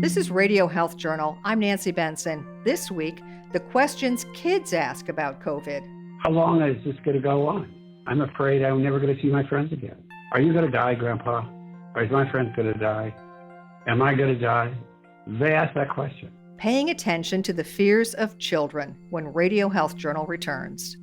This is Radio Health Journal. I'm Nancy Benson. This week, the questions kids ask about COVID. How long is this going to go on? I'm afraid I'm never going to see my friends again. Are you going to die, Grandpa? Or is my friend going to die? Am I going to die? They ask that question. Paying attention to the fears of children when Radio Health Journal returns.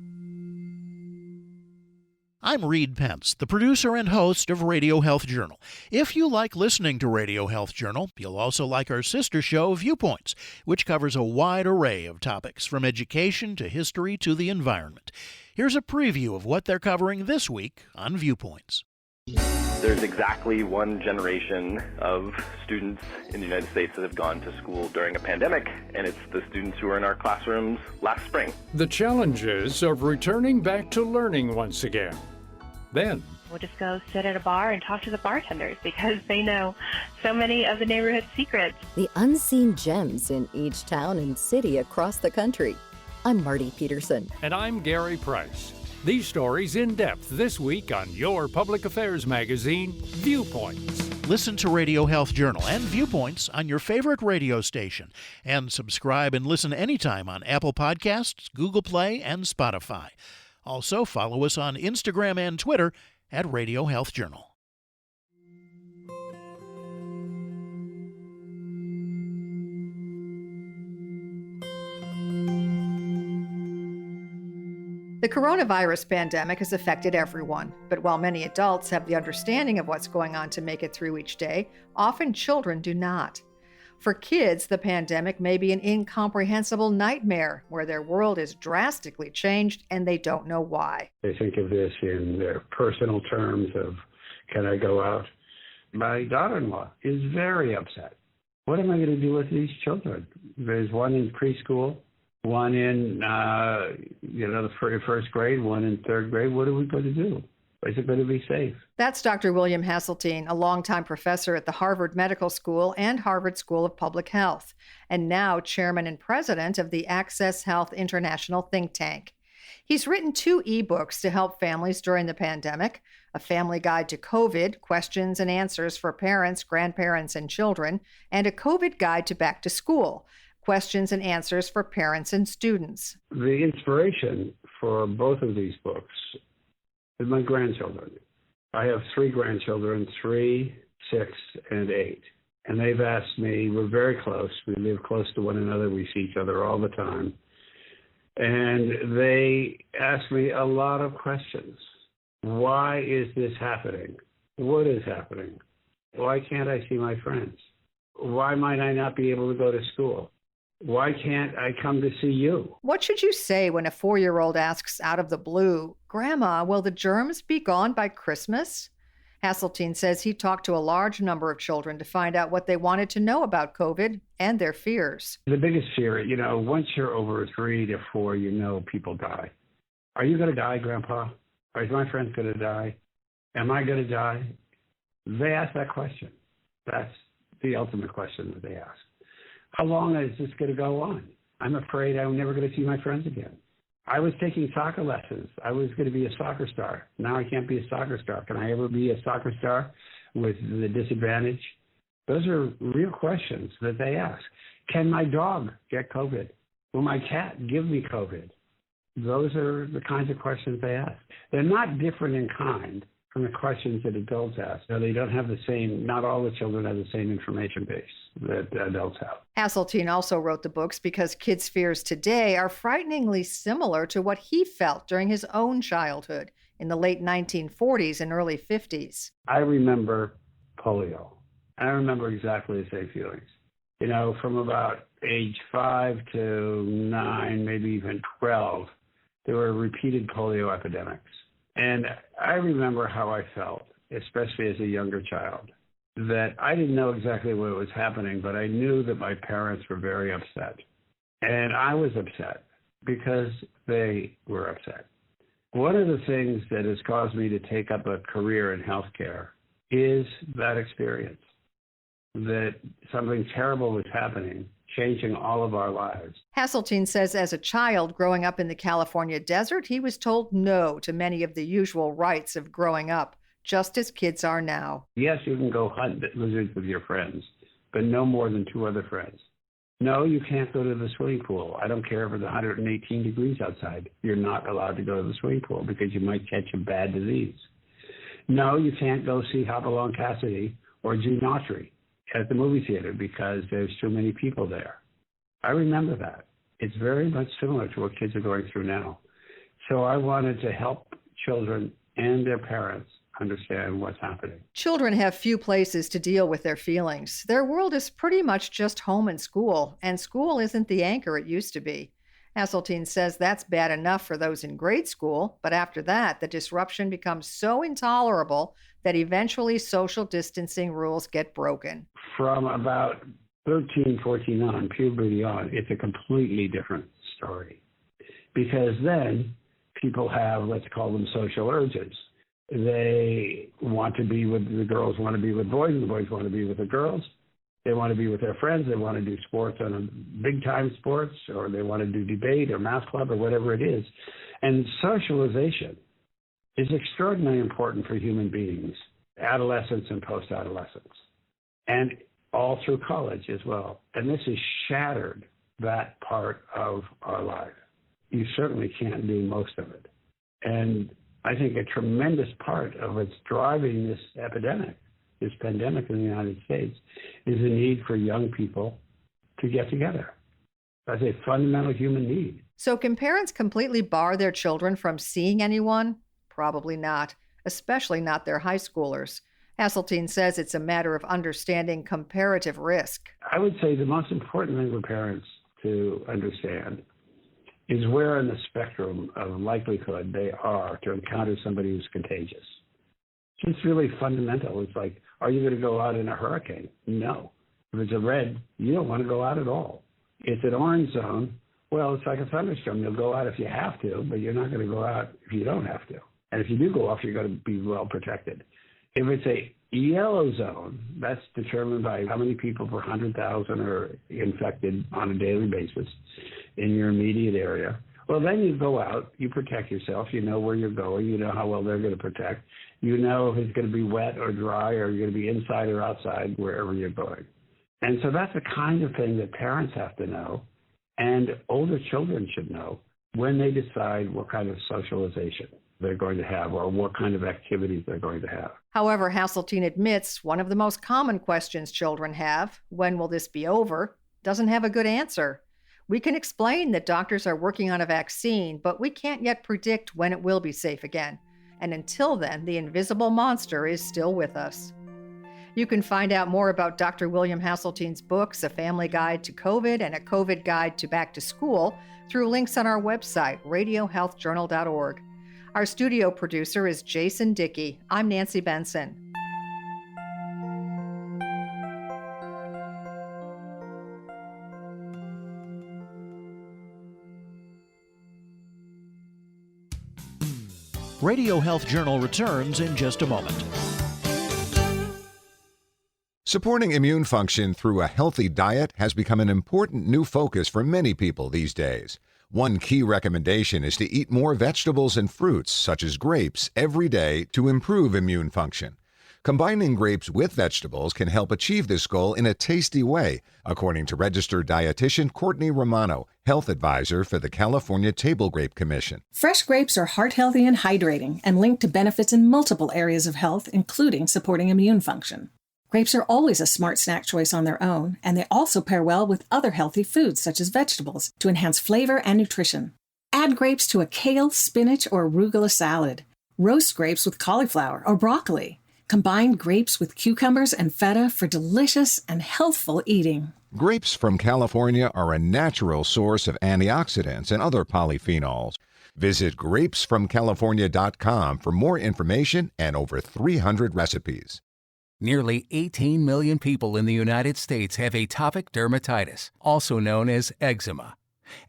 I'm Reed Pence, the producer and host of Radio Health Journal. If you like listening to Radio Health Journal, you'll also like our sister show, Viewpoints, which covers a wide array of topics, from education to history to the environment. Here's a preview of what they're covering this week on Viewpoints. There's exactly one generation of students in the United States that have gone to school during a pandemic, and it's the students who were in our classrooms last spring. The challenges of returning back to learning once again. Then we'll just go sit at a bar and talk to the bartenders because they know so many of the neighborhood secrets. The unseen gems in each town and city across the country. I'm Marty Peterson. And I'm Gary Price. These stories in depth this week on your public affairs magazine, Viewpoints. Listen to Radio Health Journal and Viewpoints on your favorite radio station. And subscribe and listen anytime on Apple Podcasts, Google Play, and Spotify. Also, follow us on Instagram and Twitter at Radio Health Journal. The coronavirus pandemic has affected everyone, but while many adults have the understanding of what's going on to make it through each day, often children do not. For kids, the pandemic may be an incomprehensible nightmare where their world is drastically changed and they don't know why. They think of this in their personal terms of, can I go out? My daughter-in-law is very upset. What am I going to do with these children? There's one in preschool, one in the first grade, one in third grade. What are we going to do? Is it going to be safe? That's Dr. William Hasseltine, a longtime professor at the Harvard Medical School and Harvard School of Public Health, and now chairman and president of the Access Health International think tank. He's written 2 ebooks to help families during the pandemic: A Family Guide to COVID, Questions and Answers for Parents, Grandparents, and Children, and A COVID Guide to Back to School, Questions and Answers for Parents and Students. The inspiration for both of these books is my grandchildren. I have 3 grandchildren, 3, 6, and 8. And they've asked me, we're very close. We live close to one another. We see each other all the time. And they ask me a lot of questions. Why is this happening? What is happening? Why can't I see my friends? Why might I not be able to go to school? Why can't I come to see you? What should you say when a 4-year-old asks out of the blue, Grandma, will the germs be gone by Christmas? Hasseltine says he talked to a large number of children to find out what they wanted to know about COVID and their fears. The biggest fear, once you're over 3 to 4, people die. Are you going to die, Grandpa? Or is my friend going to die? Am I going to die? They ask that question. That's the ultimate question that they ask. How long is this going to go on? I'm afraid I'm never going to see my friends again. I was taking soccer lessons. I was going to be a soccer star. Now I can't be a soccer star. Can I ever be a soccer star with the disadvantage? Those are real questions that they ask. Can my dog get COVID? Will my cat give me COVID? Those are the kinds of questions they ask. They're not different in kind from the questions that adults ask. They don't have the same, not all the children have the same information base that adults have. Hasseltine also wrote the books because kids' fears today are frighteningly similar to what he felt during his own childhood in the late 1940s and early 50s. I remember polio. I remember exactly the same feelings. From about age 5 to 9, maybe even 12, there were repeated polio epidemics. And I remember how I felt, especially as a younger child, that I didn't know exactly what was happening, but I knew that my parents were very upset. And I was upset because they were upset. One of the things that has caused me to take up a career in healthcare is that experience, that something terrible was happening, changing all of our lives. Hasseltine says as a child growing up in the California desert, he was told no to many of the usual rights of growing up, just as kids are now. Yes, you can go hunt lizards with your friends, but no more than 2 other friends. No, you can't go to the swimming pool. I don't care if it's 118 degrees outside. You're not allowed to go to the swimming pool because you might catch a bad disease. No, you can't go see Hopalong Cassidy or Gene Autry at the movie theater because there's too many people there. I remember that. It's very much similar to what kids are going through now. So I wanted to help children and their parents understand what's happening. Children have few places to deal with their feelings. Their world is pretty much just home and school isn't the anchor it used to be. Hasseltine says that's bad enough for those in grade school, but after that, the disruption becomes so intolerable that eventually social distancing rules get broken. From about 13, 14 on, puberty on, it's a completely different story. Because then people have, let's call them social urges. They want to be with, the girls want to be with boys, and the boys want to be with the girls. They want to be with their friends. They want to do sports on a big-time sports, or they want to do debate or math club or whatever it is. And socialization is extraordinarily important for human beings, adolescence and post-adolescence, and all through college as well. And this has shattered that part of our life. You certainly can't do most of it. And I think a tremendous part of what's driving this epidemic, this pandemic in the United States, is the need for young people to get together. That's a fundamental human need. So can parents completely bar their children from seeing anyone? Probably not, especially not their high schoolers. Hasseltine says it's a matter of understanding comparative risk. I would say the most important thing for parents to understand is where in the spectrum of likelihood they are to encounter somebody who's contagious. It's really fundamental. It's like, are you going to go out in a hurricane? No. If it's a red, you don't want to go out at all. It's an orange zone. Well, it's like a thunderstorm. You'll go out if you have to, but you're not going to go out if you don't have to. And if you do go off, you're going to be well protected. If it's a yellow zone, that's determined by how many people per 100,000 are infected on a daily basis in your immediate area. Well, then you go out, you protect yourself, you know where you're going, you know how well they're going to protect, you know if it's going to be wet or dry or you're going to be inside or outside wherever you're going. And so that's the kind of thing that parents have to know and older children should know when they decide what kind of socialization they're going to have or what kind of activities they're going to have. However, Hasseltine admits one of the most common questions children have, when will this be over, doesn't have a good answer. We can explain that doctors are working on a vaccine, but we can't yet predict when it will be safe again. And until then, the invisible monster is still with us. You can find out more about Dr. William Hasseltine's books, A Family Guide to COVID and A COVID Guide to Back to School, through links on our website, radiohealthjournal.org. Our studio producer is Jason Dickey. I'm Nancy Benson. Radio Health Journal returns in just a moment. Supporting immune function through a healthy diet has become an important new focus for many people these days. One key recommendation is to eat more vegetables and fruits, such as grapes, every day to improve immune function. Combining grapes with vegetables can help achieve this goal in a tasty way, according to registered dietitian Courtney Romano, health advisor for the California Table Grape Commission. Fresh grapes are heart-healthy and hydrating and linked to benefits in multiple areas of health, including supporting immune function. Grapes are always a smart snack choice on their own, and they also pair well with other healthy foods such as vegetables to enhance flavor and nutrition. Add grapes to a kale, spinach, or arugula salad. Roast grapes with cauliflower or broccoli. Combine grapes with cucumbers and feta for delicious and healthful eating. Grapes from California are a natural source of antioxidants and other polyphenols. Visit grapesfromcalifornia.com for more information and over 300 recipes. Nearly 18 million people in the United States have atopic dermatitis, also known as eczema.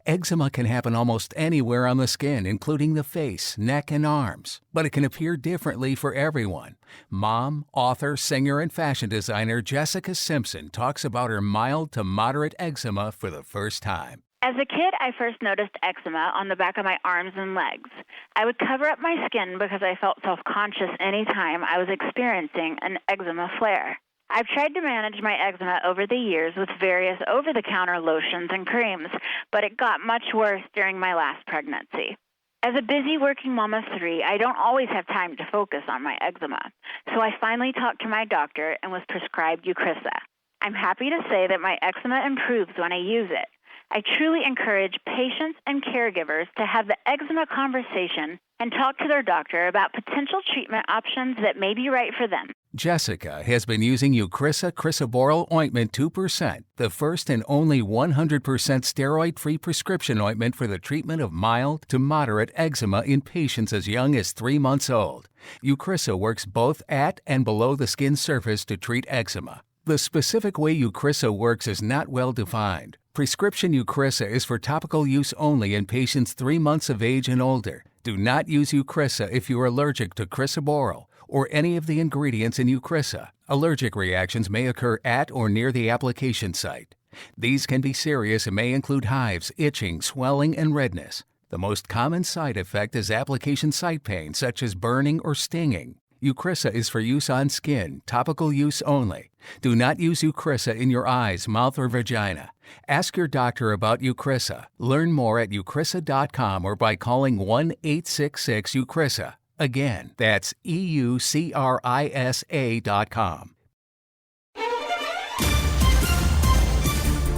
Eczema can happen almost anywhere on the skin, including the face, neck, and arms, but it can appear differently for everyone. Mom, author, singer, and fashion designer Jessica Simpson talks about her mild to moderate eczema for the first time. As a kid, I first noticed eczema on the back of my arms and legs. I would cover up my skin because I felt self-conscious anytime I was experiencing an eczema flare. I've tried to manage my eczema over the years with various over-the-counter lotions and creams, but it got much worse during my last pregnancy. As a busy working mom of 3, I don't always have time to focus on my eczema, so I finally talked to my doctor and was prescribed Eucrisa. I'm happy to say that my eczema improves when I use it. I truly encourage patients and caregivers to have the eczema conversation and talk to their doctor about potential treatment options that may be right for them. Jessica has been using Eucrisa Crisaborol Ointment 2%, the first and only 100% steroid-free prescription ointment for the treatment of mild to moderate eczema in patients as young as 3 months old. Eucrisa works both at and below the skin surface to treat eczema. The specific way Eucrisa works is not well defined. Prescription Eucrisa is for topical use only in patients 3 months of age and older. Do not use Eucrisa if you are allergic to crisaborol or any of the ingredients in Eucrisa. Allergic reactions may occur at or near the application site. These can be serious and may include hives, itching, swelling, and redness. The most common side effect is application site pain, such as burning or stinging. Eucrisa is for use on skin, topical use only. Do not use Eucrisa in your eyes, mouth, or vagina. Ask your doctor about Eucrisa. Learn more at eucrisa.com or by calling 1-866-EUCRISA. Again, that's EUCRISA.com.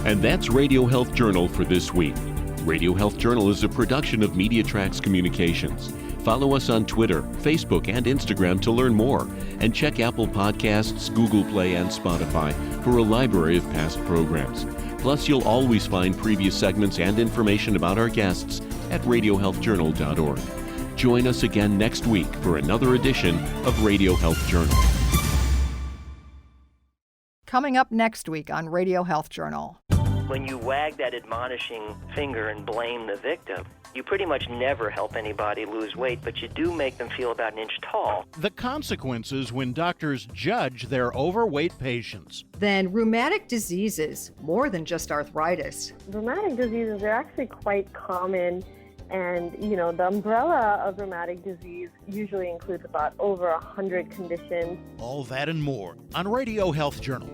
And that's Radio Health Journal for this week. Radio Health Journal is a production of MediaTrax Communications. Follow us on Twitter, Facebook, and Instagram to learn more. And check Apple Podcasts, Google Play, and Spotify for a library of past programs. Plus, you'll always find previous segments and information about our guests at radiohealthjournal.org. Join us again next week for another edition of Radio Health Journal. Coming up next week on Radio Health Journal. When you wag that admonishing finger and blame the victim, you pretty much never help anybody lose weight, but you do make them feel about an inch tall. The consequences when doctors judge their overweight patients. Then rheumatic diseases, more than just arthritis. Rheumatic diseases are actually quite common, and the umbrella of rheumatic disease usually includes about over 100 conditions. All that and more on Radio Health Journal.